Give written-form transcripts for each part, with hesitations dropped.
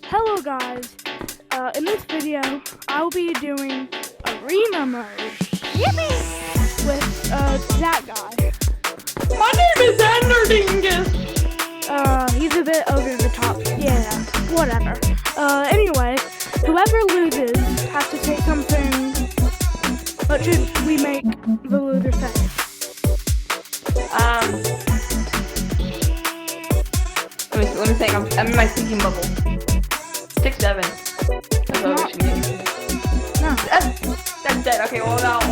Hello guys, in this video I'll be doing arena mode. Yippee! With that guy. My name is Enderdingus! He's a bit over the top. Yeah, whatever. Anyway, whoever loses has to say something. What should we make the loser say? Let me think. I'm in my thinking bubble. 6'7". That's what we should do. No. That's dead. Okay, what about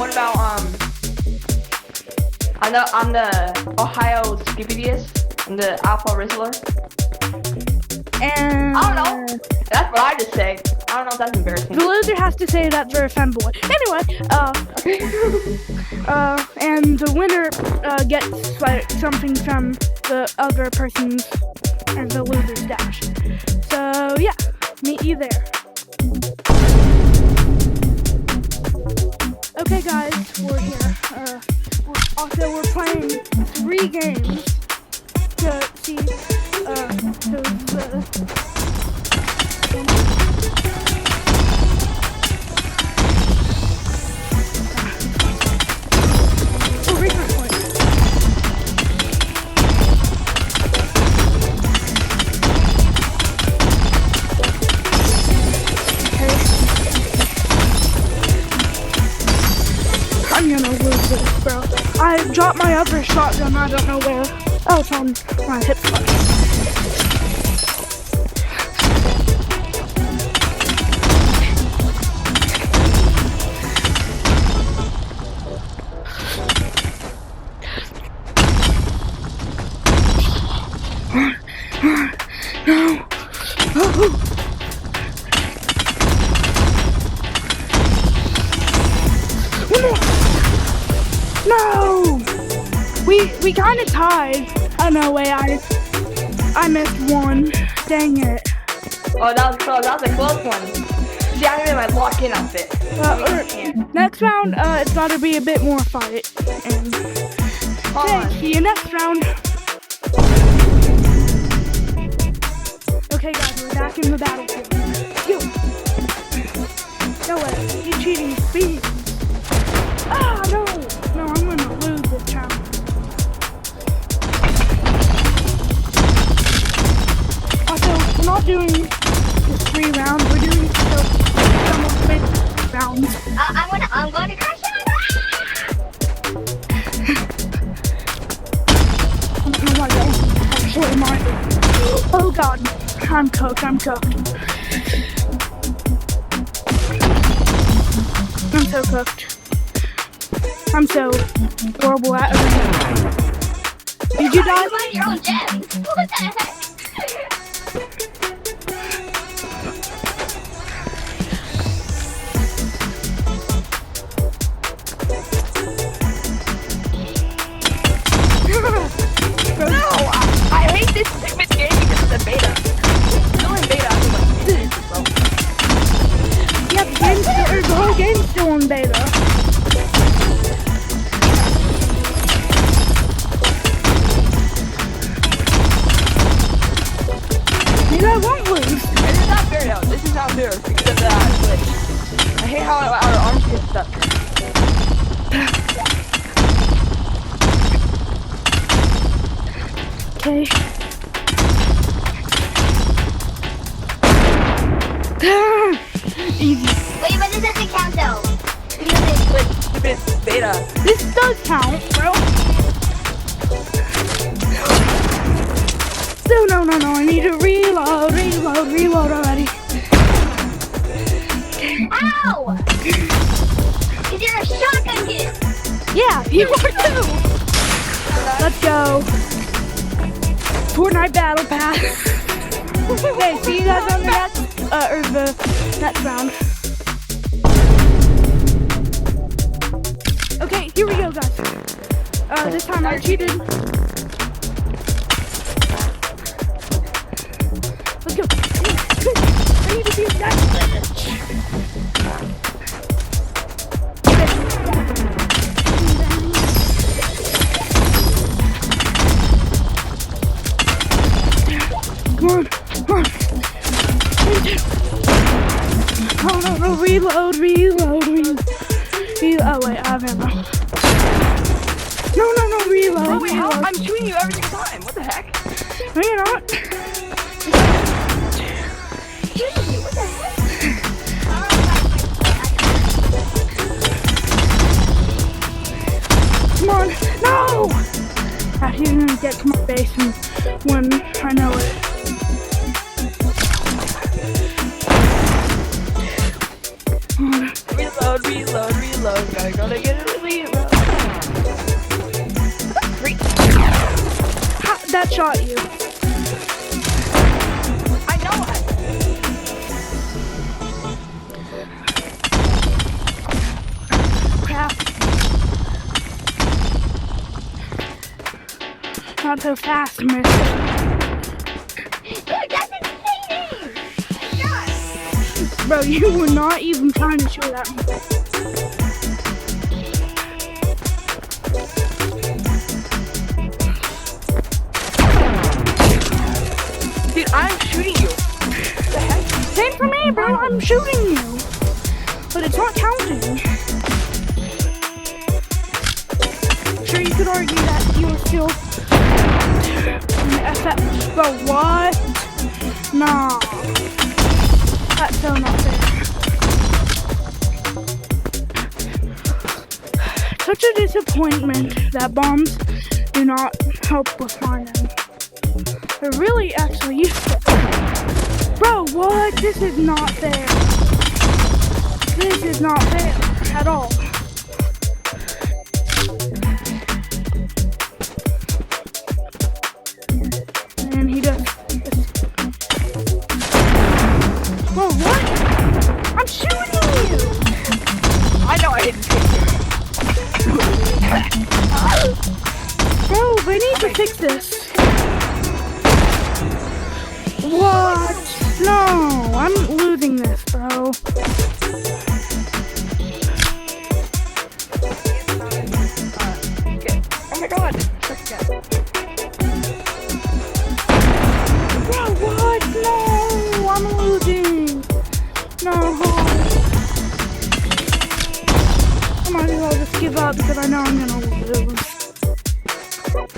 I'm the Ohio Skipidius. I'm the Alpha Rizzler. And I don't know. That's what I just say. I don't know if that's embarrassing. the loser has to say that they're a femboy. Anyway, and the winner gets like something from the other person's and the loser's dash. So yeah, meet you there. Okay guys, we're here. We're playing 3 games to see I'm gonna lose this, bro. I dropped my other shotgun, I don't know where. Oh, it's on my hip spot. No! Oh. No! We kind of tied. Oh no, wait, I missed one. Dang it. Oh, that was a close one. See, I'm in my lock-in outfit. Next round, it's gotta be a bit more fight. And okay, see you next round. Okay, guys, we're back in the battlefield. Yo! No way, you're cheating speed. Ah, no! No, I'm gonna lose this challenge. Also, we're not doing just 3 rounds, we're doing some of the rounds. I'm going to crash out! Oh my god, actually mine. Oh god, I'm cooked. I'm so cooked. I'm so horrible at arena. Did you die? You find your own gems. What the heck? No! I hate this stupid game because it's a beta. Still in beta. Yeah, the whole game's still in beta. Maybe I won't lose. This is not fair though. This is not fair because of that glitch. I hate how our arms get stuck. Okay. Easy. Wait, but this doesn't count though. Stupid beta. This does count, bro. No, I need to reload already. Ow! Because you're a shotgun kid. Yeah, you are too. Let's go. Fortnite Battle Pass. Okay, see you guys on the next round. Okay, here we go, guys. This time I cheated. Let's go. I need to do that. Come on. Oh no, reload. Oh wait, I have ammo. No, reload. Bro, wait, how? reload. I'm shooting you every single time. What the heck? No, you're not. What the heck? Come on. No! He's gonna get to my base when I know it. Reload. Gotta get it reload. Great. That shot you. I know it. Crap. Not so fast, miss. Dude, that's insane! God. Bro, you were not even trying to shoot at me. Dude, I'm shooting you. What the heck? Same for me, bro. I'm shooting you. But it's not counting. Sure, you could argue that you were still in the FF. But what? Nah. That's so not fair. Such a disappointment that bombs do not help with finding. They're really actually useful. Bro, what? This is not fair. This is not fair at all. And he does. Bro, what? I'm shooting you! I know I didn't take Bro, we need to fix this. What? No, I'm losing this, bro. it. Oh my god. Bro, what? No, I'm losing. No. I might as well just give up because I know I'm gonna lose.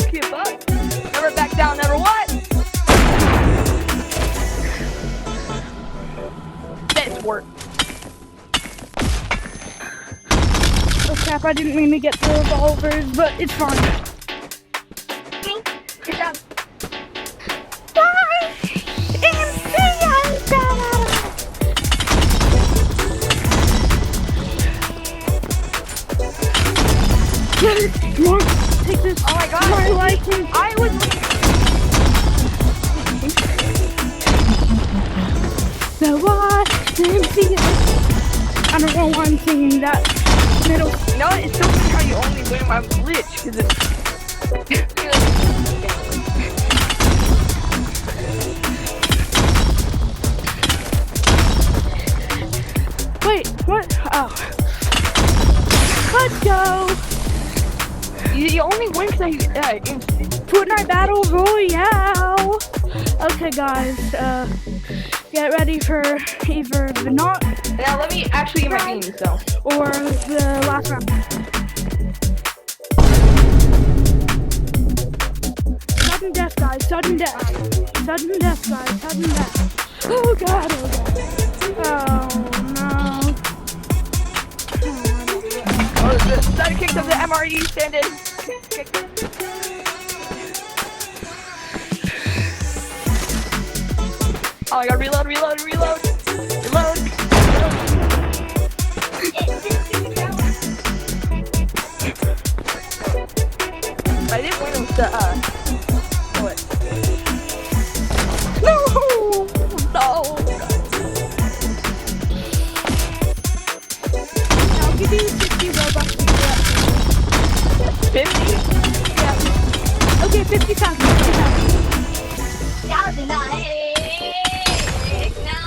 Keep up. Never back down, never what? This worked. Oh crap, I didn't mean to get the revolvers, but it's fine. Good job. Come on, take this. Oh my god. My license. I was The what? I don't know why I'm singing that middle. No, it's so funny how you only win my glitch, because it's... Wait, what? Oh. Let's go. You only win because I Fortnite Battle Royale. Okay, guys, get ready for either the not Now let me actually get my beans, though. or the last round. Sudden death, guys. Sudden death. Sudden death, guys. Sudden death. Oh god. Oh god. Oh no. Oh, the sudden kicks of the MRE stand in. Oh, I gotta reload. I didn't win with the, what? No! I'll give you 50 Robux to do that. 50? Yeah. Okay, 50,000. 50,000. That was not it. No.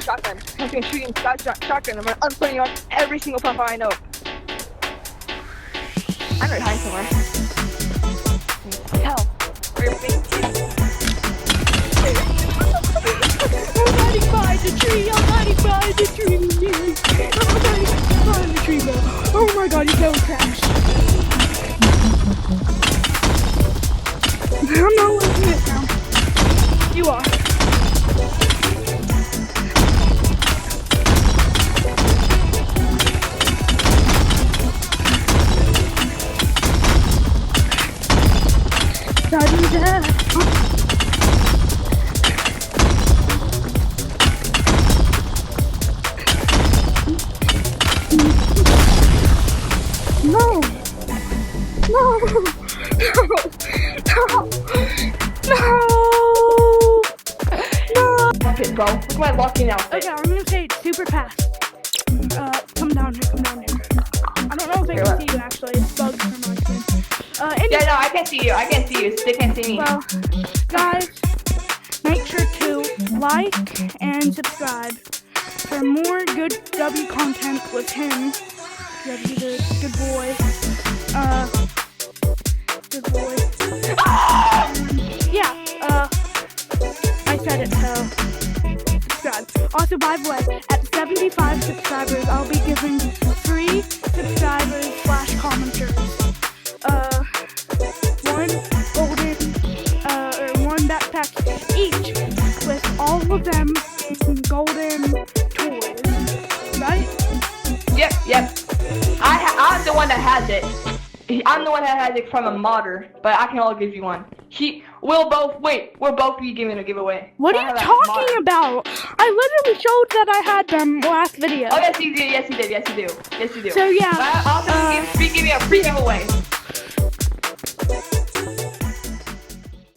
Shotgun. I'm gonna shoot you in shotgun. I'm gonna unplay you on every single pump I know. I'm right high somewhere. Hell. Where your face is. I'm hiding behind the tree. I'm hiding behind the tree. I'm hiding behind the tree, bro. Oh my god, you don't crash. I'm not losing it now. You are. No! No! No! No! No! Okay, bro. Look at my locking outfit. Okay, I'm gonna say it super fast. Come down here, come down here. I don't know if I can see you actually. It's bugged for my screen. Yeah, no, I can see you. I can see you. They can't see me. Well, guys, make sure to like and subscribe for more good W content with him. W, the good boy. Good boy. Yeah, I said it, so subscribe. Also, by the way, at 75 subscribers, I'll be giving 3 subscribers / commenters. One golden, or one backpack each with all of them golden toys, right? Yep. I'm the one that has it. I'm the one that has it from a modder, but I can all give you one. We'll both be giving a giveaway. What are you talking about? I literally showed that I had them last video. Oh, yes, you did. Yes, you do. So, yeah. But I'll also be giving a free giveaway.